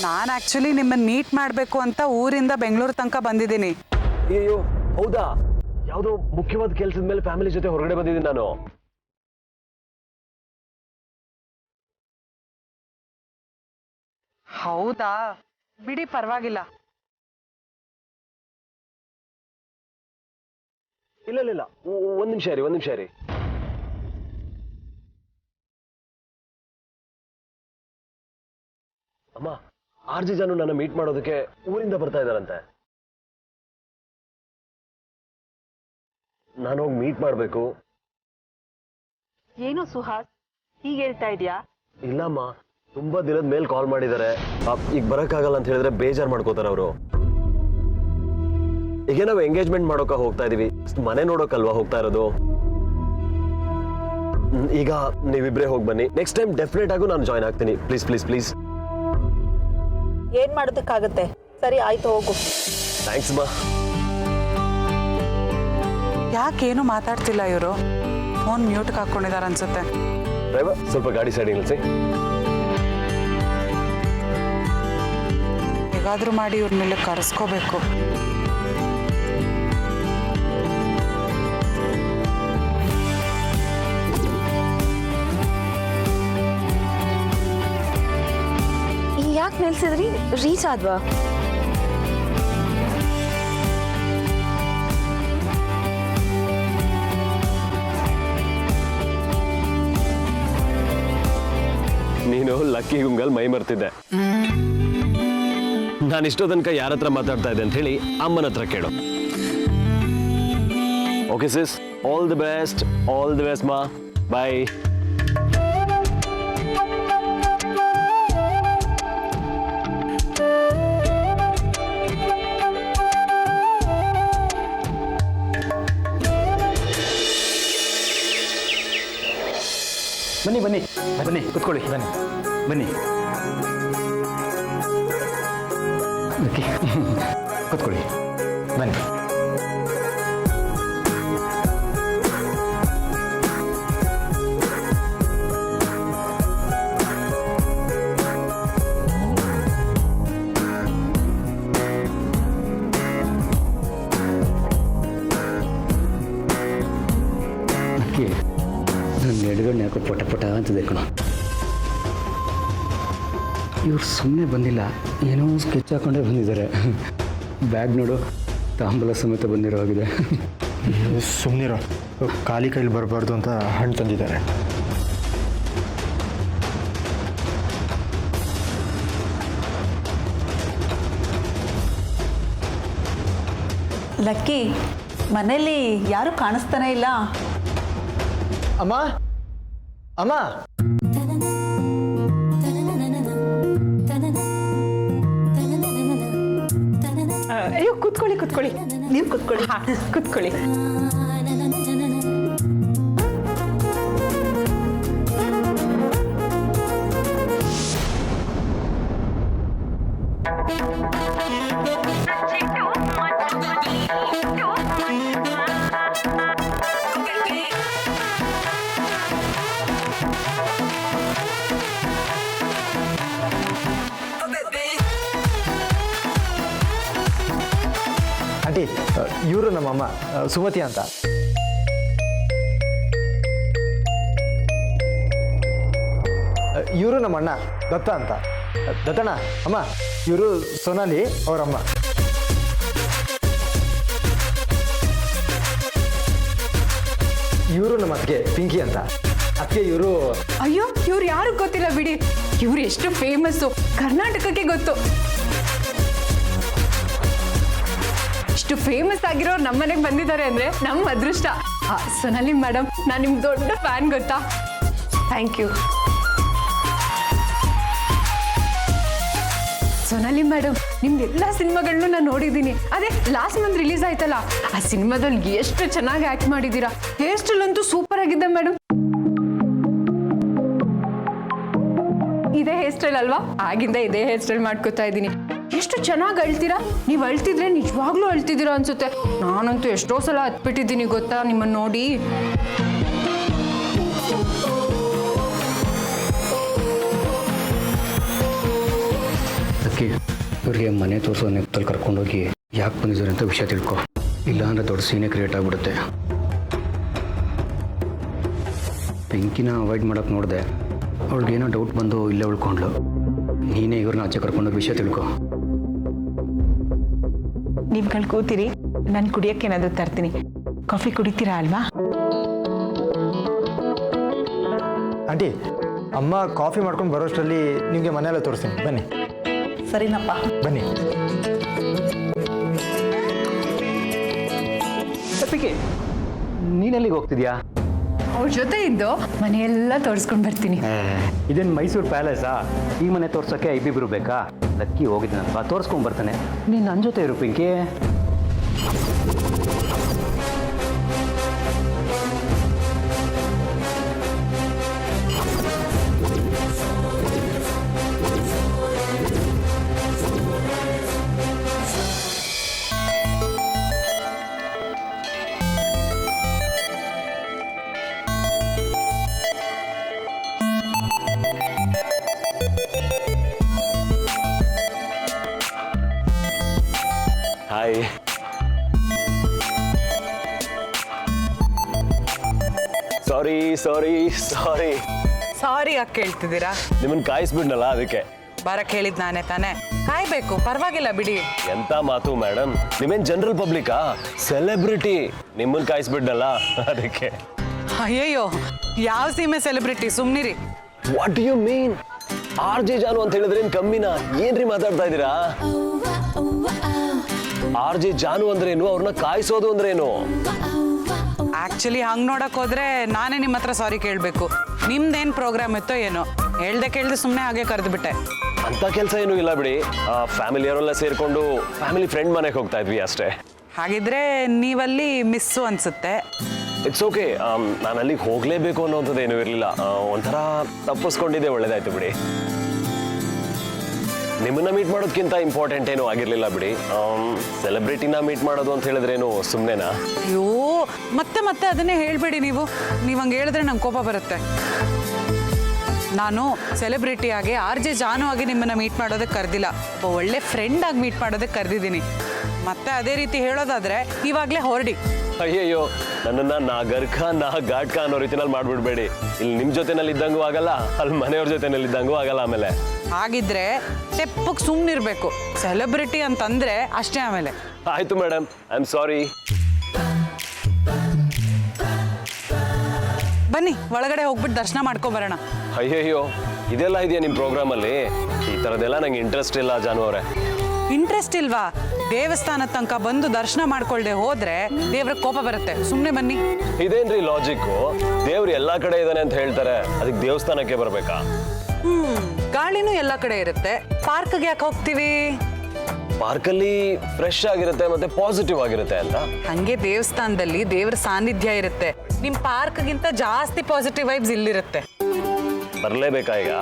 ನಾನು ಆಕ್ಚುಲಿ ನಿಮ್ಮನ್ನ ಮೀಟ್ ಮಾಡಬೇಕು ಅಂತ ಊರಿಂದ ಬೆಂಗಳೂರು ತನಕ ಬಂದಿದ್ದೀನಿ. ಅಯ್ಯೋ ಹೌದಾ? ಯಾವುದೋ ಮುಖ್ಯವಾದ ಕೆಲಸದ ಮೇಲೆ ಫ್ಯಾಮಿಲಿ ಜೊತೆ ಹೊರಗಡೆ ಬಂದಿದ್ದೀನಿ ನಾನು. ಹೌದಾ, ಬಿಡಿ ಪರವಾಗಿಲ್ಲ. ಇಲ್ಲ ಇಲ್ಲ ಇಲ್ಲ, ಒಂದ್ ನಿಮಿಷ ರೀ. ಅಮ್ಮ, ಆರ್ಜಿ ಜನ ನನ್ನ ಮೀಟ್ ಮಾಡೋದಕ್ಕೆ ಊರಿಂದ ಬರ್ತಾ ಇದ್ದಾರಂತೆ. ನಾನು ಹೋಗಿ ಮೀಟ್ ಮಾಡ್ಬೇಕು. ಏನು ಸುಹಾಸ್ ಹೀಗೆ ಹೇಳ್ತಾ ಇದೀಯಾ? ಇಲ್ಲಮ್ಮ, ತುಂಬಾ ದಿನದ ಮೇಲೆ ಕಾಲ್ ಮಾಡಿದ್ದಾರೆ. ಈಗ ಬರಕ್ಕಾಗಲ್ಲ ಅಂತ ಹೇಳಿದ್ರೆ ಬೇಜಾರು ಮಾಡ್ಕೋತಾರೆ ಅವರು. ಈಗ ನಾವು ಎಂಗೇಜ್ಮೆಂಟ್ ಮಾಡೋಕ ಹೋಗ್ತಾ ಇದೀವಿ, ಮನೆ ನೋಡೋಕಲ್ವಾ ಹೋಗ್ತಾ ಇರೋದು. ಈಗ ನೀವಿಬ್ರೇ ಹೋಗಿ ಬನ್ನಿ. ನೆಕ್ಸ್ಟ್ ಟೈಮ್ ಡೆಫಿನೆಟ್ ಆಗೂ ನಾನು ಜಾಯ್ನ್ ಆಗ್ತೀನಿ. Please please please. ಏನ್ ಮಾಡೋದಕ್ಕಾಗತ್ತೆ? ಸರಿ ಆಯ್ತು, ಹೋಗು. ಥ್ಯಾಂಕ್ಸ್ ಮಾ. ಯಾಕೇನು ಮಾತಾಡ್ತಿಲ್ಲ ಇವರು? ಫೋನ್ ಮ್ಯೂಟ್ಗೆ ಹಾಕೊಂಡಿದ್ದಾರೆ ಅನ್ಸುತ್ತೆ. ಡ್ರೈವರ್, ಸ್ವಲ್ಪ ಗಾಡಿ ಸೈಡಿಗೆ ನಿಲ್ಲಿಸಿ. ಹೇಗಾದ್ರೂ ಮಾಡಿ ಇವ್ರನ್ನೆಲ್ಲ ಕರೆಸ್ಕೋಬೇಕು. ಯಾಕೆ ನಿಲ್ಸಿದ್ರಿ? ರೀಚ್ ಆದ್ವಾ? ನೀನು ಲಕ್ಕಿ ಗುಂಗಲ್ ಮೈ ಮರ್ತಿದ್ದೆ. ನಾನು ಇಷ್ಟೋ ತನಕ ಯಾರ ಹತ್ರ ಮಾತಾಡ್ತಾ ಇದ್ದೆ ಅಂತ ಹೇಳಿ ಅಮ್ಮನ ಹತ್ರ ಕೇಳು. Okay Sis, all the best ಮಾ. ಬಾಯ್. ಬನ್ನಿ ಬನ್ನಿ ಬನ್ನಿ, ಕೂತ್ಕೊಳ್ಳಿ. ಬನ್ನಿ ಬನ್ನಿ, ಕೂತ್ಕೊಳ್ಳಿ. ಬನ್ನಿ. ನನ್ನ ಎಡಗಣ್ಣೆ ಯಾಕೋ ಪಟ ಪಟ ಅಂತಿದೆ ಕಣ. ಇವ್ರು ಸುಮ್ಮನೆ ಬಂದಿಲ್ಲ, ಏನೋ ಸ್ಕೆಚ್ ಹಾಕೊಂಡೇ ಬಂದಿದ್ದಾರೆ. ಬ್ಯಾಗ್ ನೋಡು, ತಾಂಬೂಲ ಸಮೇತ ಬಂದಿರೋ ಆಗಿದೆ. ಸುಮ್ಮನಿರೋ, ಖಾಲಿ ಕೈಲಿ ಬರಬಾರ್ದು ಅಂತ ಹಣ್ಣು ತಂದಿದ್ದಾರೆ. ಲಕ್ಕಿ, ಮನೇಲಿ ಯಾರು ಕಾಣಿಸ್ತಾನೆ ಇಲ್ಲ. ಅಮ್ಮ ಅಮ್ಮ, ಅಯ್ಯೋ ಕೂತ್ಕೊಳ್ಳಿ. ನೀವು ಕೂತ್ಕೊಳ್ಳಿ. ಆಂಟಿ, ಇವರು ನಮ್ಮಮ್ಮ ಸುಮತಿ ಅಂತ. ಇವರು ನಮ್ಮ ಅಣ್ಣ ದತ್ತ ಅಂತ. ದತ್ತಣ್ಣ, ಅಮ್ಮ ಇವರು ಸೋನಾಲಿ ಅವರಮ್ಮ. ಇವರು ನಮ್ಮ ಅತ್ತಿಗೆ ಪಿಂಕಿ ಅಂತ. ಅದಕ್ಕೆ ಇವರು. ಅಯ್ಯೋ, ಇವ್ರು ಯಾರು ಗೊತ್ತಿಲ್ಲ ಬಿಡಿ. ಇವ್ರು ಎಷ್ಟು ಫೇಮಸ್ಸು, ಕರ್ನಾಟಕಕ್ಕೆ ಗೊತ್ತು. ಇಷ್ಟು ಫೇಮಸ್ ಆಗಿರೋರು ನಮ್ಮನೆಗೆ ಬಂದಿದ್ದಾರೆ ಅಂದ್ರೆ ನಮ್ಮ ಅದೃಷ್ಟ. ಸೊನಾಲಿ ಮೇಡಮ್, ನಾನು ನಿಮ್ ದೊಡ್ಡ ಫ್ಯಾನ್, ಗೊತ್ತಾ? Thank you. ಸೊನಾಲಿ ಮೇಡಮ್, ನಿಮ್ದೆಲ್ಲ ಸಿನಿಮಾಗಳನ್ನೂ ನಾನು ನೋಡಿದ್ದೀನಿ. ಅದೇ ಲಾಸ್ಟ್ ಮಂತ್ ರಿಲೀಸ್ ಆಯ್ತಲ್ಲ, ಆ ಸಿನಿಮಾದಲ್ಲಿ ಎಷ್ಟು ಚೆನ್ನಾಗಿ ಆಕ್ಟ್ ಮಾಡಿದ್ದೀರಾ. ಹೇರ್ ಸ್ಟೈಲ್ ಅಂತೂ ಸೂಪರ್ ಆಗಿದೆ ಮೇಡಮ್. ಇದೇ ಹೇರ್ ಸ್ಟೈಲ್ ಅಲ್ವಾ? ಆಗಿಂದ ಇದೇ ಹೇರ್ ಸ್ಟೈಲ್ ಮಾಡ್ಕೋತಾ ಇದ್ದೀನಿ. ಎಷ್ಟು ಚೆನ್ನಾಗಿ ಅಳ್ತೀರಾ. ನೀವು ಅಳ್ತಿದ್ರೆ ನಿಜವಾಗ್ಲೂ ಅಳ್ತಿದ್ದೀರಾ ಅನ್ಸುತ್ತೆ. ನಾನಂತೂ ಎಷ್ಟೋ ಸಲ ಹತ್ಬಿಟ್ಟಿದ್ದೀನಿ ಗೊತ್ತಾ ನಿಮ್ಮನ್ನು ನೋಡಿ. ಲಕ್ಕಿ, ಇವ್ರಿಗೆ ಮನೆ ತೋರಿಸೋ ನೆಪದಲ್ಲಿ ಕರ್ಕೊಂಡೋಗಿ ಯಾಕೆ ಬಂದಿದ್ದಾರೆ ಅಂತ ವಿಷಯ ತಿಳ್ಕೊ. ಇಲ್ಲ ಅಂದರೆ ದೊಡ್ಡ ಸೀನೇ ಕ್ರಿಯೇಟ್ ಆಗಿಬಿಡುತ್ತೆ. ಬೆಂಕಿನ ಅವಾಯ್ಡ್ ಮಾಡೋಕ್ಕೆ ನೋಡಿದೆ, ಅವಳಿಗೇನೋ ಡೌಟ್ ಬಂದು ಇಲ್ಲೇ ಉಳ್ಕೊಂಡ್ಳು. ನೀನೇ ಇವ್ರನ್ನ ಆಚೆ ಕರ್ಕೊಂಡೋಗಿ ವಿಷಯ ತಿಳ್ಕೊ. ನೀವುಗಳು ಕೂತಿರಿ, ನಾನು ಕುಡಿಯೋಕ್ಕೆ ಏನಾದರೂ ತರ್ತೀನಿ. ಕಾಫಿ ಕುಡಿತೀರಾ ಅಲ್ವಾ? ಆಂಟಿ, ಅಮ್ಮ ಕಾಫಿ ಮಾಡ್ಕೊಂಡು ಬರೋಷ್ಟರಲ್ಲಿ ನಿಮಗೆ ಮನೆಯಲ್ಲ ತೋರಿಸ್ತೀನಿ, ಬನ್ನಿ. ಸರಿನಪ್ಪ. ಬನ್ನಿ. ತಪ್ಪಿಗೆ ನೀನೆಲ್ಲಿಗೆ ಹೋಗ್ತಿದ್ಯಾ? ಅವ್ರ ಜೊತೆ ಇದ್ದು ಮನೆಯೆಲ್ಲ ತೋರಿಸ್ಕೊಂಡು ಬರ್ತೀನಿ. ಇದೇನು ಮೈಸೂರು ಪ್ಯಾಲೇಸಾ? ಈ ಮನೆ ತೋರ್ಸೋಕ್ಕೆ ಇಬ್ಬಿಬ್ರು ಬೇಕಾ? ಲಕ್ಕಿ ಹೋಗಿದ್ದೀನಲ್ವಾ, ತೋರಿಸ್ಕೊಂಡು ಬರ್ತಾನೆ. ನೀನು ನನ್ನ ಜೊತೆ ಇರು ಪಿಂಕಿ. ಹಾಯ್. ಸಾರಿ ಸಾರಿ ಸಾರಿ ಸಾರಿ ಯಾಕೆ ಕೇಳ್ತಿದ್ದೀರಾ? ನಿಮ್ಮನ್ನ ಕಾಯಿಸ್ಬಿಡ್ನಲ್ಲ ಅದಕ್ಕೆ. ಬರಕ್ಕೆ ಹೇಳಿದ್ ನಾನೇ ತಾನೇ, ಕಾಯ್ಬೇಕು, ಪರವಾಗಿಲ್ಲ ಬಿಡಿ. ಎಂತ ಮಾತು ಮೇಡಮ್, ನೀವೇನ್ ಜನರಲ್ ಪಬ್ಲಿಕಾ? ಸೆಲೆಬ್ರಿಟಿ, ನಿಮ್ಮನ್ನ ಕಾಯಿಸ್ಬಿಡ್ನಲ್ಲ ಅದಕ್ಕೆ. ಅಯ್ಯಯ್ಯೋ, ಯಾವ ಸೀಮೆ ಸೆಲೆಬ್ರಿಟಿ? ಸುಮ್ನಿರಿ. What you mean? RJ Janu ಅಂತ ಹೇಳಿದ್ರೆ ಏನ್ ಕಮ್ಮಿನಾ? ಏನ್ರಿ ಮಾತಾಡ್ತಾ ಇದ್ದೀರಾ? RJ ಜಾನು ಅಂದ್ರೇನು, ಅವ್ರನ್ನ ಕಾಯಿಸೋದು ಅಂದ್ರೇನು? ಆಕ್ಚುಲಿ ಹಂಗ್ ನೋಡಕ್ ಹೋದ್ರೆ ನಾನೇ ನಿಮ್ಮ ಹತ್ರ ಸಾರಿ ಕೇಳ್ಬೇಕು. ನಿಮ್ದೇನ್ ಪ್ರೋಗ್ರಾಮ್ ಇತ್ತೋ ಏನೋ, ಕೇಳ್ದೆ ಸುಮ್ಮನೆ ಹಾಗೆ ಕರೆದ್ಬಿಟ್ಟೆ. ಅಂತ ಕೆಲಸ ಏನೂ ಇಲ್ಲ ಬಿಡಿ. ಫ್ಯಾಮಿಲಿಯವರೆಲ್ಲ ಸೇರ್ಕೊಂಡು ಫ್ಯಾಮಿಲಿ ಫ್ರೆಂಡ್ ಮನೆಗೆ ಹೋಗ್ತಾ ಇದ್ವಿ ಅಷ್ಟೇ. ಹಾಗಿದ್ರೆ ನೀವಲ್ಲಿ ಮಿಸ್ಸು ಅನ್ಸುತ್ತೆ. It's okay. ನಾನು ಅಲ್ಲಿಗೆ ಹೋಗ್ಲೇಬೇಕು ಅನ್ನೋಂಥದ್ದು ಏನೂ ಇರಲಿಲ್ಲ. ಒಂಥರ ತಪ್ಪಿಸ್ಕೊಂಡಿದ್ದೆ, ಒಳ್ಳೇದಾಯ್ತು ಬಿಡಿ. ನಿಮ್ಮನ್ನ ಮೀಟ್ ಮಾಡೋದಕ್ಕಿಂತ ಇಂಪಾರ್ಟೆಂಟ್ ಏನೂ ಆಗಿರಲಿಲ್ಲ ಬಿಡಿ. ಸೆಲೆಬ್ರಿಟಿನ ಮೀಟ್ ಮಾಡೋದು ಅಂತ ಹೇಳಿದ್ರೇನು ಸುಮ್ಮನೆನಾ? ಅಯ್ಯೋ, ಮತ್ತೆ ಅದನ್ನೇ ಹೇಳ್ಬೇಡಿ ನೀವು. ಹಂಗೆ ಹೇಳಿದ್ರೆ ನಂಗೆ ಕೋಪ ಬರುತ್ತೆ. ನಾನು ಸೆಲೆಬ್ರಿಟಿಯಾಗಿ RJ ಜಾನು ಆಗಿ ನಿಮ್ಮನ್ನ ಮೀಟ್ ಮಾಡೋದಕ್ಕೆ ಕರೆದಿಲ್ಲ, ಒಳ್ಳೆ ಫ್ರೆಂಡ್ ಆಗಿ ಮೀಟ್ ಮಾಡೋದಕ್ಕೆ ಕರೆದಿದ್ದೀನಿ. ಮತ್ತೆ ಅದೇ ರೀತಿ ಹೇಳೋದಾದ್ರೆ ಇವಾಗಲೇ ಹೊರಡಿ. ಅಯ್ಯಯ್ಯೋ, ನನ್ನನ್ನ ನಾ ಗರ್ಖ ನಾ ಘಾಟ್ಕ ಅನ್ನೋ ರೀತಿನಲ್ಲಿ ಮಾಡ್ಬಿಡ್ಬೇಡಿ. ಇಲ್ಲಿ ನಿಮ್ಮ ಜೊತೆನಲ್ಲಿ ಇದ್ದಂಗೂ ಆಗಲ್ಲ, ಅಲ್ಲಿ ಮನೆಯವ್ರ ಜೊತೆನಲ್ಲಿ ಇದ್ದಂಗೂ ಆಗಲ್ಲ. ಆಮೇಲೆ ಹಾಗಿದ್ರೆ ತೆಪ್ಪಕ್ಕೆ ಸುಮ್ಮನಿರ್ಬೇಕು. ಸೆಲೆಬ್ರಿಟಿ ಅಂತಂದ್ರೆ ಅಷ್ಟೇ. ಆಮೇಲೆ ಆಯ್ತು ಮೇಡಮ್, ಐ ಆಮ್ ಸಾರಿ. ಬನ್ನಿ, ಒಳಗಡೆ ಹೋಗ್ಬಿಟ್ಟು ದರ್ಶನ ಮಾಡ್ಕೊಬರೋಣ. ಅಯ್ಯಯ್ಯೋ, ಇದೆಲ್ಲ ಇದೆಯಾ ನಿಮ್ಮ ಪ್ರೋಗ್ರಾಮಲ್ಲಿ? ಈ ಥರದ್ದೆಲ್ಲ ನಂಗೆ ಇಂಟ್ರೆಸ್ಟ್ ಇಲ್ಲ ಜಾನು ಅವರೇ. ಇಂಟ್ರೆಸ್ಟ್ ಇಲ್ವಾ? ದೇವಸ್ಥಾನದ ತನಕ ಬಂದು ದರ್ಶನ ಮಾಡ್ಕೊಳ್ದೆ ಹೋದ್ರೆ ದೇವ್ರ ಕೋಪ ಬರುತ್ತೆ. ಸುಮ್ಮನೆ ಬನ್ನಿ. ಇದೇನ್ರಿ ಲಾಜಿಕ್ಕು? ದೇವ್ರು ಎಲ್ಲಾ ಕಡೆ ಇದ್ದಾನೆ ಅಂತ ಹೇಳ್ತಾರೆ, ಅದಕ್ಕೆ ದೇವಸ್ಥಾನಕ್ಕೆ ಬರ್ಬೇಕಾ? ಗಾಳಿನೂ ಎಲ್ಲ ಕಡೆ ಇರುತ್ತೆ. ಪಾರ್ಕ್ಗೆ ಯಾಕೆ ಹೋಗ್ತೀವಿ? ಪಾರ್ಕಲ್ಲಿ ಫ್ರೆಶ್ ಆಗಿರುತ್ತೆ ಮತ್ತೆ ಪಾಸಿಟಿವ್ ಆಗಿರುತ್ತೆ ಅಂತ. ಹಂಗೆ ದೇವಸ್ಥಾನದಲ್ಲಿ ದೇವ್ರ ಸಾನ್ನಿಧ್ಯ ಇರುತ್ತೆ. ನಿಮ್ ಪಾರ್ಕ್ಗಿಂತ ಜಾಸ್ತಿ ಪಾಸಿಟಿವ್ ವೈಬ್ಸ್ ಇಲ್ಲಿರುತ್ತೆ. ಬರ್ಲೇಬೇಕಾ ಈಗ?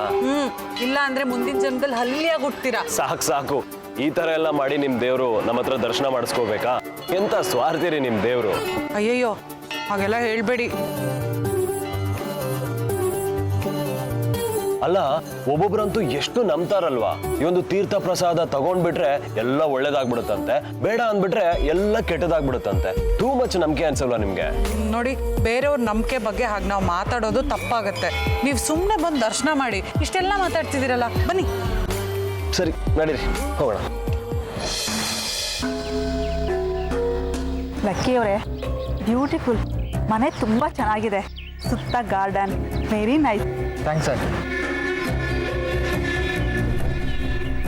ಇಲ್ಲ ಅಂದ್ರೆ ಮುಂದಿನ ಜನ್ಮದಲ್ಲಿ ಹಲ್ಲಿಯಾಗಿ ಹುಟ್ತೀರಾ. ಸಾಕು. ಈ ತರ ಎಲ್ಲ ಮಾಡಿ ನಿಮ್ ದೇವ್ರು ನಮ್ಮ ಹತ್ರ ದರ್ಶನ ಮಾಡಿಸ್ಕೋಬೇಕಾ? ಎಂತ ಸ್ವಾರ್ಥಿರಿ ನಿಮ್ ದೇವ್ರು. ಅಯ್ಯಯ್ಯೋ, ಹಾಗೆಲ್ಲ ಹೇಳ್ಬೇಡಿ. ಅಲ್ಲ, ಒಬ್ಬೊಬ್ರಂತೂ ಎಷ್ಟು ನಂಬ್ತಾರಲ್ವಾ, ಈ ಒಂದು ತೀರ್ಥ ಪ್ರಸಾದ ತಗೊಂಡ್ಬಿಟ್ರೆ ಎಲ್ಲ ಒಳ್ಳೇದಾಗ್ಬಿಡುತ್ತಂತೆ, ಬೇಡ ಅಂದ್ಬಿಟ್ರೆ ಎಲ್ಲ ಕೆಟ್ಟದಾಗ್ಬಿಡುತ್ತಂತೆ. ಟೂ ಮಚ್ ನಂಬಿಕೆ ಅನ್ಸಲ್ವಾ ನಿಮ್ಗೆ? ನೋಡಿ, ಬೇರೆಯವ್ರ ನಂಬಿಕೆ ಬಗ್ಗೆ ಹಾಗೆ ನಾವು ಮಾತಾಡೋದು ತಪ್ಪಾಗತ್ತೆ. ನೀವು ಸುಮ್ಮನೆ ಬಂದು ದರ್ಶನ ಮಾಡಿ. ಇಷ್ಟೆಲ್ಲ ಮಾತಾಡ್ತಿದ್ದೀರಲ್ಲ, ಬನ್ನಿ. ಸರಿ, ನಡೀರಿ ಹೋಗೋಣ. ಲಕ್ಕಿಯವರೇ, ಬ್ಯೂಟಿಫುಲ್ ಮನೆ, ತುಂಬ ಚೆನ್ನಾಗಿದೆ. ಸುತ್ತ garden, very nice. Thanks sir.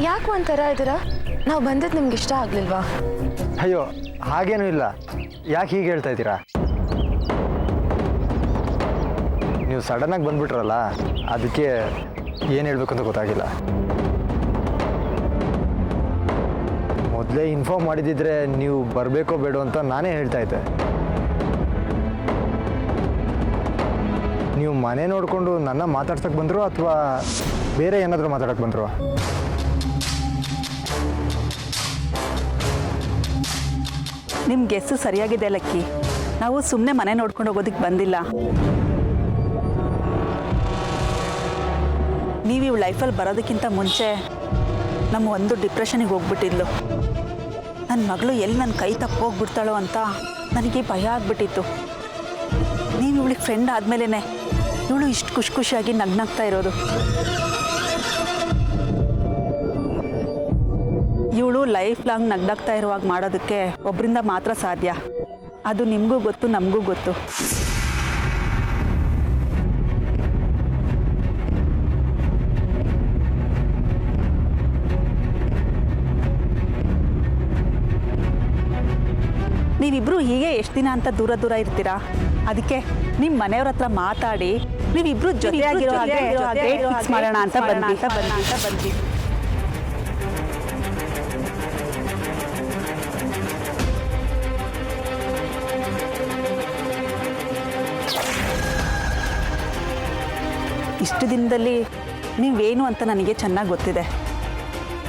ಯಾಕೆ ಒಂಥರ ಇದ್ದೀರಾ? ನಾವು ಬಂದದ್ದು ನಿಮ್ಗೆ ಇಷ್ಟ ಆಗಲಿಲ್ವಾ? ಅಯ್ಯೋ, ಹಾಗೇನೂ ಇಲ್ಲ. ಯಾಕೆ ಹೀಗೆ ಹೇಳ್ತಾ ಇದ್ದೀರಾ? ನೀವು ಸಡನ್ನಾಗಿ ಬಂದ್ಬಿಟ್ರಲ್ಲ, ಅದಕ್ಕೆ ಏನು ಹೇಳ್ಬೇಕು ಅಂತ ಗೊತ್ತಾಗಿಲ್ಲ. ಮೊದಲೇ ಇನ್ಫಾರ್ಮ್ ಮಾಡಿದ್ದಿದ್ರೆ ನೀವು ಬರಬೇಕೋ ಬೇಡೋ ಅಂತ ನಾನೇ ಹೇಳ್ತಾ ಇದ್ದೆ. ನೀವು ಮನೆ ನೋಡಿಕೊಂಡು ನನ್ನ ಮಾತಾಡ್ಸಕ್ಕೆ ಬಂದರು ಅಥವಾ ಬೇರೆ ಏನಾದರೂ ಮಾತಾಡಕ್ಕೆ ಬಂದರು? ನಿಮ್ಮ ಗೆಸ್ಸು ಸರಿಯಾಗಿದೆ ಲಕ್ಕಿ. ನಾವು ಸುಮ್ಮನೆ ಮನೆ ನೋಡ್ಕೊಂಡು ಹೋಗೋದಕ್ಕೆ ಬಂದಿಲ್ಲ. ನೀವು ಇವ್ ಲೈಫಲ್ಲಿ ಬರೋದಕ್ಕಿಂತ ಮುಂಚೆ ನಮ್ಮ ಒಂದು ಡಿಪ್ರೆಷನಿಗೆ ಹೋಗ್ಬಿಟ್ಟಿದ್ಲು. ನನ್ನ ಮಗಳು ಎಲ್ಲಿ ನನ್ನ ಕೈ ತಪ್ಪೋಗ್ಬಿಡ್ತಾಳೋ ಅಂತ ನನಗೆ ಭಯ ಆಗ್ಬಿಟ್ಟಿತ್ತು. ನೀವು ಇವಳಿಗೆ ಫ್ರೆಂಡ್ ಆದಮೇಲೆ ಇವಳು ಇಷ್ಟು ಖುಷಿಯಾಗಿ ನಗ್ನಾಗ್ತಾ ಇರೋದು. ಇವಳು ಲೈಫ್ ಲಾಂಗ್ ನಗ್ನಾಗ್ತಾ ಇರುವಾಗ ಮಾಡೋದಕ್ಕೆ ಒಬ್ಬರಿಂದ ಮಾತ್ರ ಸಾಧ್ಯ. ಅದು ನಿಮಗೂ ಗೊತ್ತು, ನಮಗೂ ಗೊತ್ತು. ನೀವಿಬ್ರು ಹೀಗೆ ಎಷ್ಟು ದಿನ ಅಂತ ದೂರ ದೂರ ಇರ್ತೀರಾ? ಅದಕ್ಕೆ ನಿಮ್ಮ ಮನೆಯವ್ರ ಹತ್ರ ಮಾತಾಡಿ ನೀವಿಬ್ರು ಜೊತೆಯಾಗಿರೋ ಹಾಗೆ ಡೇಟ್ ಫಿಕ್ಸ್ ಮಾಡೋಣ ಅಂತ ಬಂದ್ವಿ. ಇಷ್ಟು ದಿನದಲ್ಲಿ ನೀವೇನು ಅಂತ ನನಗೆ ಚೆನ್ನಾಗಿ ಗೊತ್ತಿದೆ.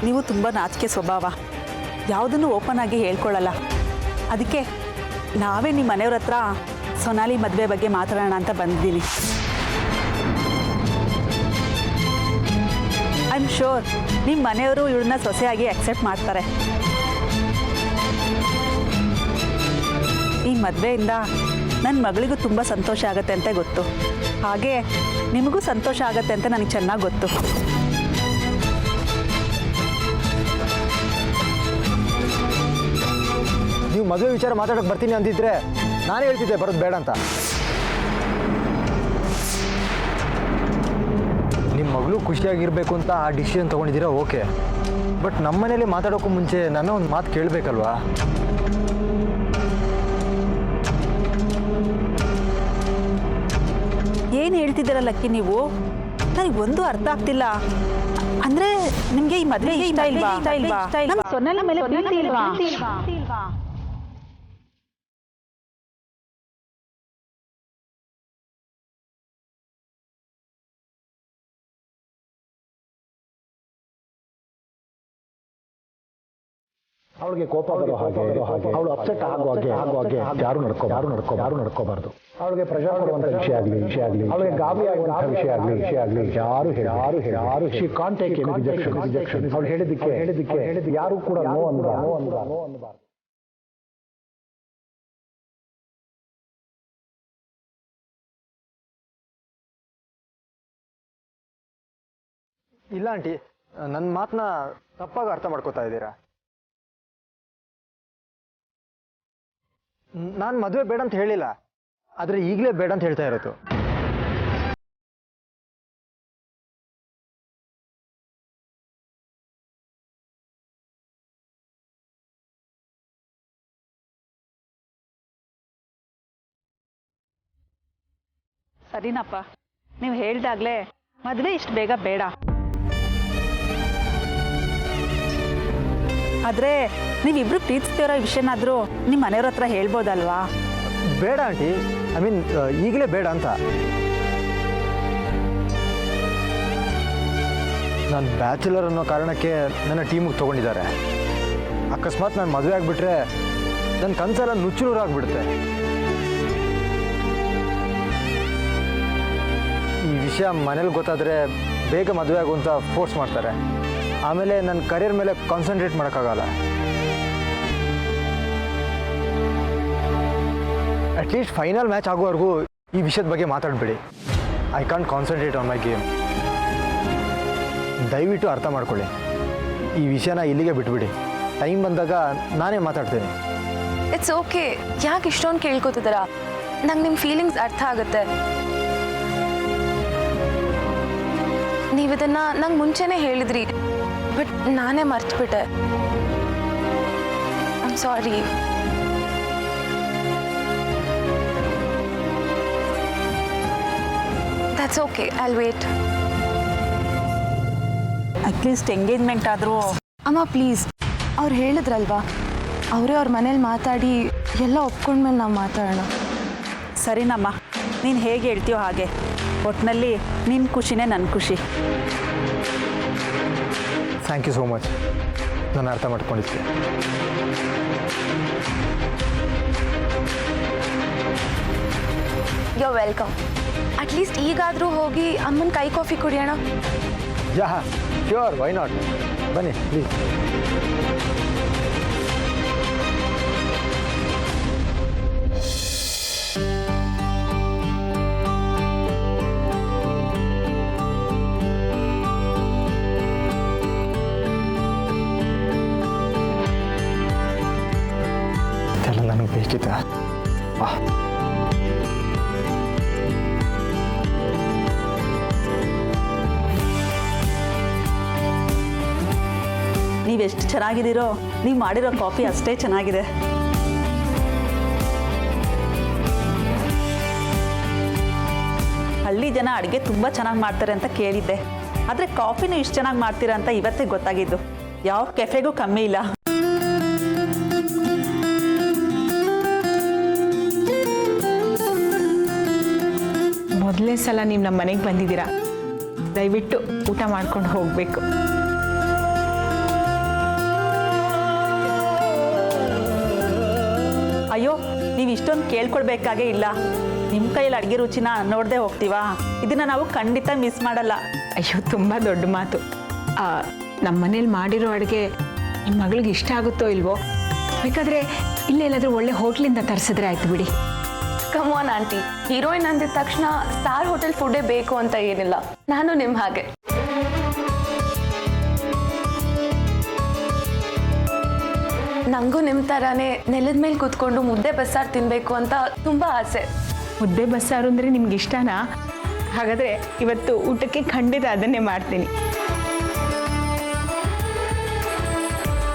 ನೀವು ತುಂಬ ನಾಚಿಕೆ ಸ್ವಭಾವ, ಯಾವುದನ್ನು ಓಪನ್ ಆಗಿ ಹೇಳ್ಕೊಳ್ಳಲ್ಲ. ಅದಕ್ಕೆ ನಾವೇ ನಿಮ್ಮ ಮನೆಯವ್ರ ಹತ್ರ ಸೊನಾಲಿ ಮದುವೆ ಬಗ್ಗೆ ಮಾತಾಡೋಣ ಅಂತ ಬಂದಿದ್ದೀನಿ. ಐ ಆಮ್ ಶೋರ್ ನಿಮ್ಮ ಮನೆಯವರು ಇವಳನ್ನ ಸೊಸೆಯಾಗಿ ಅಕ್ಸೆಪ್ಟ್ ಮಾಡ್ತಾರೆ. ಈ ಮದುವೆಯಿಂದ ನನ್ನ ಮಗಳಿಗೂ ತುಂಬ ಸಂತೋಷ ಆಗುತ್ತೆ ಅಂತ ಗೊತ್ತು. ಹಾಗೆ ನಿಮಗೂ ಸಂತೋಷ ಆಗುತ್ತೆ ಅಂತ ನನಗೆ ಚೆನ್ನಾಗಿ ಗೊತ್ತು. ನೀವು ಮದುವೆ ವಿಚಾರ ಮಾತಾಡೋಕೆ ಬರ್ತೀನಿ ಅಂದಿದ್ರೆ ನಾನೇ ಹೇಳ್ತಿದ್ದೆ ಬರೋದು ಬೇಡ ಅಂತ. ನಿಮ್ಮ ಮಗಳು ಖುಷಿಯಾಗಿರಬೇಕು ಅಂತ ಆ ಡಿಸಿಷನ್ ತೊಗೊಂಡಿದ್ದೀರಾ, ಓಕೆ. ಬಟ್ ನಮ್ಮ ಮನೇಲಿ ಮಾತಾಡೋಕ್ಕೂ ಮುಂಚೆ ನನ್ನ ಒಂದು ಮಾತು ಕೇಳಬೇಕಲ್ವಾ? ಏನು ಹೇಳ್ತಿದ್ದೀರ ಲಕ್ಕಿ ನೀವು? ನನಗೆ ಒಂದು ಅರ್ಥ ಆಗ್ತಿಲ್ಲ. ಅಂದರೆ ನಿಮಗೆ ಈ ಮದುವೆ ಇಷ್ಟ ಇಲ್ವಾ? ನಮ್ಮ ಸೊನ್ನೆಲ ಮೇಲೆ ಪ್ರೀತಿ ಇಲ್ವಾ? ಅವಳಿಗೆ ಕೋಪ ಬರೋ ಹಾಗೆ ಅವಳು ಅಪ್ಸೆಟ್ ಆಗುವಾಗೆ ಯಾರು ನಡ್ಕೋಬಾರ್ದು. ಅವಳಿಗೆ ಪ್ರೆಷರ್ ಕೊಡುವಂಥ ವಿಷಯ ಆಗಲಿ ಅವಳಿಗೆ ಗಾಬರಿ ಆಗುವಂಥ ವಿಷಯ ಆಗಲಿ ಯಾರು she can't take any rejection. ಅವಳು ಹೇಳಿದ್ದಕ್ಕೆ ಯಾರು ಕೂಡ ನೋ ಅನ್ನಬಾರ್ದು. ಇಲ್ಲ ಆಂಟಿ, ನನ್ನ ಮಾತನ್ನ ತಪ್ಪಾಗಿ ಅರ್ಥ ಮಾಡ್ಕೋತಾ ಇದ್ದೀರಾ. ನಾನು ಮದುವೆ ಬೇಡ ಅಂತ ಹೇಳಿಲ್ಲ, ಆದರೆ ಈಗಲೇ ಬೇಡ ಅಂತ ಹೇಳ್ತಾ ಇರೋದು. ಸರಿನಪ್ಪ, ನೀವು ಹೇಳ್ದಾಗಲೇ ಮದುವೆ ಇಷ್ಟು ಬೇಗ ಬೇಡ. ಆದರೆ ನೀವಿಬ್ರು ಪ್ರೀತಿಸ್ತಿರೋ ವಿಷಯನಾದರೂ ನಿಮ್ಮ ಮನೆಯವ್ರ ಹತ್ರ ಹೇಳ್ಬೋದಲ್ವಾ? ಬೇಡ ಆಂಟಿ, ಐ ಮೀನ್ ಈಗಲೇ ಬೇಡ ಅಂತ. ನಾನು ಬ್ಯಾಚುಲರ್ ಅನ್ನೋ ಕಾರಣಕ್ಕೆ ನನ್ನ ಟೀಮಿಗೆ ತೊಗೊಂಡಿದ್ದಾರೆ. ಅಕಸ್ಮಾತ್ ನಾನು ಮದುವೆ ಆಗಿಬಿಟ್ರೆ ನನ್ನ ಕನಸೆಲ್ಲ ನುಚ್ಚುನೂರಾಗ್ಬಿಡುತ್ತೆ. ಈ ವಿಷಯ ಮನೇಲಿ ಗೊತ್ತಾದರೆ ಬೇಗ ಮದುವೆ ಆಗುವಂತ ಫೋರ್ಸ್ ಮಾಡ್ತಾರೆ. ಆಮೇಲೆ ನನ್ನ ಕರಿಯರ್ ಮೇಲೆ ಕಾನ್ಸಂಟ್ರೇಟ್ ಮಾಡೋಕ್ಕಾಗಲ್ಲ. ಅಟ್ಲೀಸ್ಟ್ ಫೈನಲ್ ಮ್ಯಾಚ್ ಆಗೋವರೆಗೂ ಈ ವಿಷಯದ ಬಗ್ಗೆ ಮಾತಾಡಬೇಡಿ. I can't concentrate on my game. ದಯವಿಟ್ಟು ಅರ್ಥ ಮಾಡ್ಕೊಳ್ಳಿ. ಈ ವಿಷಯನ ಇಲ್ಲಿಗೆ ಬಿಟ್ಬಿಡಿ. ಟೈಮ್ ಬಂದಾಗ ನಾನೇ ಮಾತಾಡ್ತೀನಿ. It's okay. ಯಾಕೆ ಇಷ್ಟೊಂದು ಕೇಳ್ಕೊತಿದ್ದೀರ? ನಂಗೆ ನಿಮ್ಮ ಫೀಲಿಂಗ್ಸ್ ಅರ್ಥ ಆಗುತ್ತೆ. ನೀವಿದನ್ನು ನಂಗೆ ಮುಂಚೆನೇ ಹೇಳಿದ್ರಿ, ಬಟ್ ನಾನೇ ಮರ್ತ್ಬಿಟ್ಟೆ. I am sorry. That's okay, I'll wait. At least engagement ಆದರೂ. ಅಮ್ಮ ಪ್ಲೀಸ್, ಅವ್ರು ಹೇಳಿದ್ರಲ್ವಾ, ಅವರೇ ಅವ್ರ ಮನೇಲಿ ಮಾತಾಡಿ ಎಲ್ಲ ಒಪ್ಕೊಂಡ್ಮೇಲೆ ನಾವು ಮಾತಾಡೋಣ. ಸರಿನಮ್ಮ, ನೀನು ಹೇಗೆ ಹೇಳ್ತೀಯೋ ಹಾಗೆ. ಒಟ್ಟಿನಲ್ಲಿ ನಿನ್ನ ಖುಷಿನೇ ನನ್ನ ಖುಷಿ. Thank you so much. ನಾನು ಅರ್ಥ ಮಾಡ್ಕೊಂಡಿದ್ದೆ. You are welcome. ಅಟ್ಲೀಸ್ಟ್ ಈಗಾದರೂ ಹೋಗಿ ಅಮ್ಮನ ಕೈ ಕಾಫಿ ಕುಡಿಯೋಣ. Yeah sure, why not. ಬನ್ನಿ ಪ್ಲೀಸ್. ಇದೆಲ್ಲ ನನಗೆ ಬೇಕಿತ್ತ? ನೀವೆಷ್ಟು ಚೆನ್ನಾಗಿದ್ದೀರೋ ನೀವು ಮಾಡಿರೋ ಕಾಫಿ ಅಷ್ಟೇ ಚೆನ್ನಾಗಿದೆ. ಹಳ್ಳಿ ಜನ ಅಡುಗೆ ತುಂಬ ಚೆನ್ನಾಗಿ ಮಾಡ್ತಾರೆ ಅಂತ ಕೇಳಿದ್ದೆ, ಆದರೆ ಕಾಫಿನೂ ಇಷ್ಟು ಚೆನ್ನಾಗಿ ಮಾಡ್ತೀರಾ ಅಂತ ಇವತ್ತೇ ಗೊತ್ತಾಗಿದ್ದು. ಯಾವ ಕೆಫೆಗೂ ಕಮ್ಮಿ ಇಲ್ಲ. ಮೊದಲನೇ ಸಲ ನೀವು ನಮ್ಮ ಮನೆಗೆ ಬಂದಿದ್ದೀರಾ, ದಯವಿಟ್ಟು ಊಟ ಮಾಡ್ಕೊಂಡು ಹೋಗಬೇಕು. ಅಯ್ಯೋ, ನೀವು ಇಷ್ಟೊಂದು ಕೇಳ್ಕೊಳ್ಬೇಕಾಗೇ ಇಲ್ಲ. ನಿಮ್ಮ ಕೈಯಲ್ಲಿ ಅಡುಗೆ ರುಚಿನ ನೋಡದೆ ಹೋಗ್ತೀವಾ? ಇದನ್ನು ನಾವು ಖಂಡಿತ ಮಿಸ್ ಮಾಡಲ್ಲ. ಅಯ್ಯೋ, ತುಂಬ ದೊಡ್ಡ ಮಾತು. ನಮ್ಮ ಮನೇಲಿ ಮಾಡಿರೋ ಅಡುಗೆ ನಿಮ್ಮ ಮಗಳಿಗೆ ಇಷ್ಟ ಆಗುತ್ತೋ ಇಲ್ವೋ, ಬೇಕಾದರೆ ಇಲ್ಲೆಲ್ಲಾದರೂ ಒಳ್ಳೆ ಹೋಟ್ಲಿಂದ ತರಿಸಿದ್ರೆ ಆಯ್ತು ಬಿಡಿ. ಕಮಾನ್ ಆಂಟಿ, ಹೀರೋಯಿನ್ ಅಂದಿದ ತಕ್ಷಣ ಸ್ಟಾರ್ ಹೋಟೆಲ್ ಫುಡ್ಡೇ ಬೇಕು ಅಂತ ಏನಿಲ್ಲ. ನಾನು ನಿಮ್ಮ ಹಾಗೆ. ನಂಗೂ ನಿಮ್ಮ ಥರಾನೇ ನೆಲದ ಮೇಲೆ ಕೂತ್ಕೊಂಡು ಮುದ್ದೆ ಬಸ್ಸಾರು ತಿನ್ನಬೇಕು ಅಂತ ತುಂಬ ಆಸೆ. ಮುದ್ದೆ ಬಸ್ಸಾರು ಅಂದರೆ ನಿಮ್ಗೆ ಇಷ್ಟನಾ? ಹಾಗಾದರೆ ಇವತ್ತು ಊಟಕ್ಕೆ ಖಂಡಿತ ಅದನ್ನೇ ಮಾಡ್ತೀನಿ.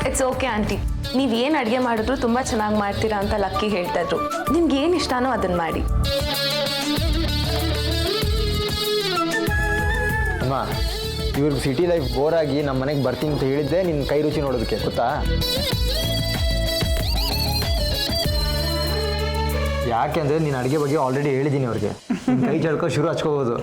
ಇಟ್ಸ್ ಓಕೆ ಆಂಟಿ, ನೀವೇನು ಅಡುಗೆ ಮಾಡಿದ್ರು ತುಂಬ ಚೆನ್ನಾಗಿ ಮಾಡ್ತೀರಾ ಅಂತ ಲಕ್ಕಿ ಹೇಳ್ತಾ ಇದ್ರು. ನಿಮ್ಗೆ ಏನು ಇಷ್ಟನೋ ಅದನ್ನು ಮಾಡಿ. ಅಮ್ಮ, ಇವ್ರಿಗೆ ಸಿಟಿ ಲೈಫ್ ಬೋರ್ ಆಗಿ ನಮ್ಮ ಮನೆಗೆ ಬರ್ತೀನಿ ಅಂತ ಹೇಳಿದ್ದೆ ನಿನ್ನ ಕೈ ರುಚಿ ನೋಡೋದಕ್ಕೆ, ಗೊತ್ತಾ? ಯಾಕೆಂದರೆ ನೀನು ಅಡುಗೆ ಬಗ್ಗೆ ಆಲ್ರೆಡಿ ಹೇಳಿದ್ದೀನಿ ಅವ್ರಿಗೆ. ಕೈ ಚಳ್ಕೊ ಶುರು ಹಚ್ಕೋಬೋದು.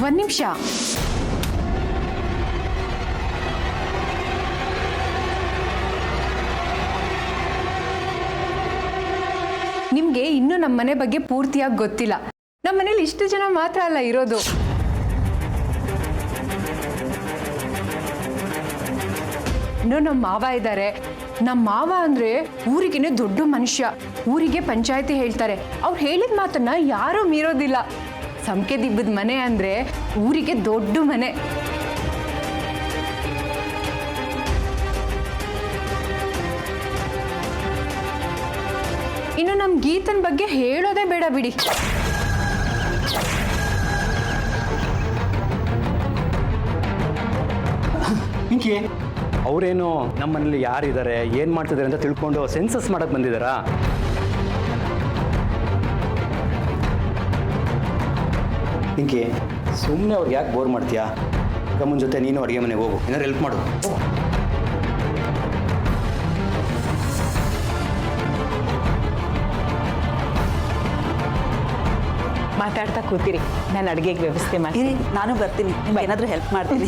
ಒಂದು ನಿಮಿಷ. ನಿಮಗೆ ಇನ್ನೂ ನಮ್ಮ ಮನೆ ಬಗ್ಗೆ ಪೂರ್ತಿಯಾಗಿ ಗೊತ್ತಿಲ್ಲ. ನಮ್ಮ ಮನೇಲಿ ಇಷ್ಟು ಜನ ಮಾತ್ರ ಅಲ್ಲ ಇರೋದು. ಇನ್ನೂ ನಮ್ಮ ಮಾವ ಇದ್ದಾರೆ. ನಮ್ಮ ಮಾವ ಅಂದರೆ ಊರಿಗೇನೆ ದೊಡ್ಡ ಮನುಷ್ಯ. ಊರಿಗೆ ಪಂಚಾಯತಿ ಹೇಳ್ತಾರೆ. ಅವ್ರು ಹೇಳಿದ ಮಾತನ್ನ ಯಾರೂ ಮೀರೋದಿಲ್ಲ. ಸಂಕೆ ದಿಬ್ಬದ ಮನೆ ಅಂದರೆ ಊರಿಗೆ ದೊಡ್ಡ ಮನೆ. ಇನ್ನು ನಮ್ಮ ಗೀತನ ಬಗ್ಗೆ ಹೇಳೋದೇ ಬೇಡ ಬಿಡಿ. ಪಿಂಕಿ, ಅವರೇನು ನಮ್ಮ ಮನೇಲಿ ಯಾರಿದ್ದಾರೆ, ಏನು ಮಾಡ್ತಿದ್ದಾರೆ ಅಂತ ತಿಳ್ಕೊಂಡು ಸೆನ್ಸಸ್ ಮಾಡಕ್ಕೆ ಬಂದಿದ್ದಾರಾ? ಪಿಂಕಿ, ಸುಮ್ಮನೆ ಅವ್ರಿಗೆ ಯಾಕೆ ಬೋರ್ ಮಾಡ್ತೀಯಾ? ಗಮ್ಮನ ಜೊತೆ ನೀನು ಅಡುಗೆ ಮನೆಗೆ ಹೋಗು, ಏನಾದ್ರು ಹೆಲ್ಪ್ ಮಾಡು. ಮಾತಾಡ್ತಾ ಕೂತಿರಿ, ನಾನು ಅಡುಗೆಗೆ ವ್ಯವಸ್ಥೆ ಮಾಡ್ತೀನಿ. ನಾನು ಬರ್ತೀನಿ, ನಿಮ್ಗೆ ಏನಾದರೂ ಹೆಲ್ಪ್ ಮಾಡ್ತೀನಿ.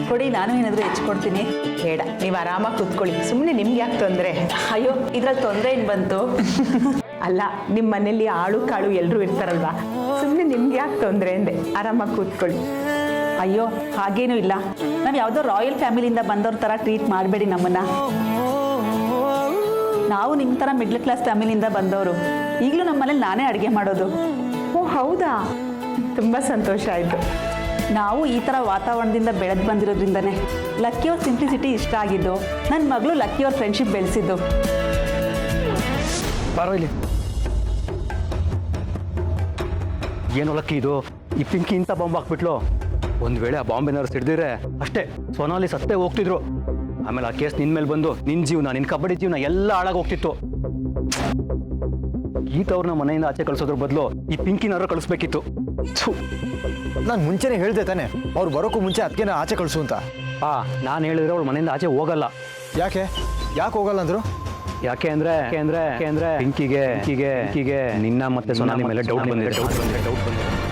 ಕೊಡಿ, ನಾನು ಏನಾದರೂ ಹೆಚ್ಚಿಕೊಡ್ತೀನಿ. ಬೇಡ, ನೀವು ಆರಾಮಾಗಿ ಕೂತ್ಕೊಳ್ಳಿ. ಸುಮ್ಮನೆ ನಿಮ್ಗೆ ಯಾಕೆ ತೊಂದರೆ? ಅಯ್ಯೋ, ಇದ್ರಲ್ಲಿ ತೊಂದರೆ ಏನು ಬಂತು? ಅಲ್ಲ, ನಿಮ್ಮ ಮನೇಲಿ ಆಳು ಕಾಳು ಎಲ್ಲರೂ ಇರ್ತಾರಲ್ವಾ, ಸುಮ್ಮನೆ ನಿಮ್ಗೆ ಯಾಕೆ ತೊಂದರೆ ಅಂದೆ. ಆರಾಮಾಗಿ ಕೂತ್ಕೊಳ್ಳಿ. ಅಯ್ಯೋ, ಹಾಗೇನೂ ಇಲ್ಲ. ನಾವು ಯಾವುದೋ ರಾಯಲ್ ಫ್ಯಾಮಿಲಿಯಿಂದ ಬಂದವ್ರ ಥರ ಟ್ರೀಟ್ ಮಾಡಬೇಡಿ ನಮ್ಮನ್ನು. ನಾವು ನಿಮ್ಮ ಥರ ಮಿಡ್ಲ್ ಕ್ಲಾಸ್ ಫ್ಯಾಮಿಲಿಯಿಂದ ಬಂದವರು. ಈಗಲೂ ನಮ್ಮ ಮನೇಲಿ ನಾನೇ ಅಡುಗೆ ಮಾಡೋದು. ಓ ಹೌದಾ, ತುಂಬ ಸಂತೋಷ ಆಯಿತು. ನಾವು ಈ ಥರ ವಾತಾವರಣದಿಂದ ಬೆಳೆದು ಬಂದಿರೋದ್ರಿಂದನೇ ಲಕ್ಕಿಯವ್ರ ಸಿಂಪ್ಲಿಸಿಟಿ ಇಷ್ಟ ಆಗಿದ್ದು. ನನ್ನ ಮಗಳು ಲಕ್ಕಿಯವ್ರ ಫ್ರೆಂಡ್ಶಿಪ್ ಬೆಳೆಸಿದ್ದು. ಪರವಾಗಿಲ್ಲ. ಏನೋ ಲಕ್ಕಿ ಇದು, ಈ ಪಿಂಕಿ ಇಂಥ ಬಾಂಬ್ ಹಾಕ್ಬಿಟ್ಲು. ಒಂದು ವೇಳೆ ಆ ಬಾಂಬ್ ಏನಾದ್ರು ಸಿಡ್ದಿದ್ರೆ ಅಷ್ಟೇ, ಸೋನಾಲಿ ಸತ್ತೇ ಹೋಗ್ತಿದ್ರು. ಆಮೇಲೆ ಆ ಕೇಸ್ ನಿನ್ನ ಮೇಲೆ ಬಂದು ನಿನ್ನ ಜೀವನ, ನಿನ್ನ ಕಬಡ್ಡಿ ಜೀವನ ಎಲ್ಲ ಹಾಳಾಗೋಗ್ತಿತ್ತು. ಗೀತವ್ರನ್ನ ಮನೆಯಿಂದ ಆಚೆ ಕಳಿಸೋದ್ರ ಬದಲು ಈ ಪಿಂಕಿನಾದ್ರು ಕಳಿಸ್ಬೇಕಿತ್ತು. ನಾನು ಮುಂಚೆನೇ ಹೇಳಿದೆ ತಾನೆ, ಅವ್ರು ಬರೋಕ್ಕೂ ಮುಂಚೆ ಅದಕ್ಕೆ ಆಚೆ ಕಳಿಸು ಅಂತ. ನಾನು ಹೇಳಿದ್ರೆ ಅವಳು ಮನೆಯಿಂದ ಆಚೆ ಹೋಗಲ್ಲ. ಯಾಕೆ ಹೋಗಲ್ಲ ಅಂದರು? ಯಾಕೆ ಅಂದ್ರೆ ಪಿಂಕಿಗೆ ನಿನ್ನ ಮತ್ತೆ ಸೊನಾಲಿ ಮೇಲೆ ಡೌಟ್ ಬಂದಿದೆ.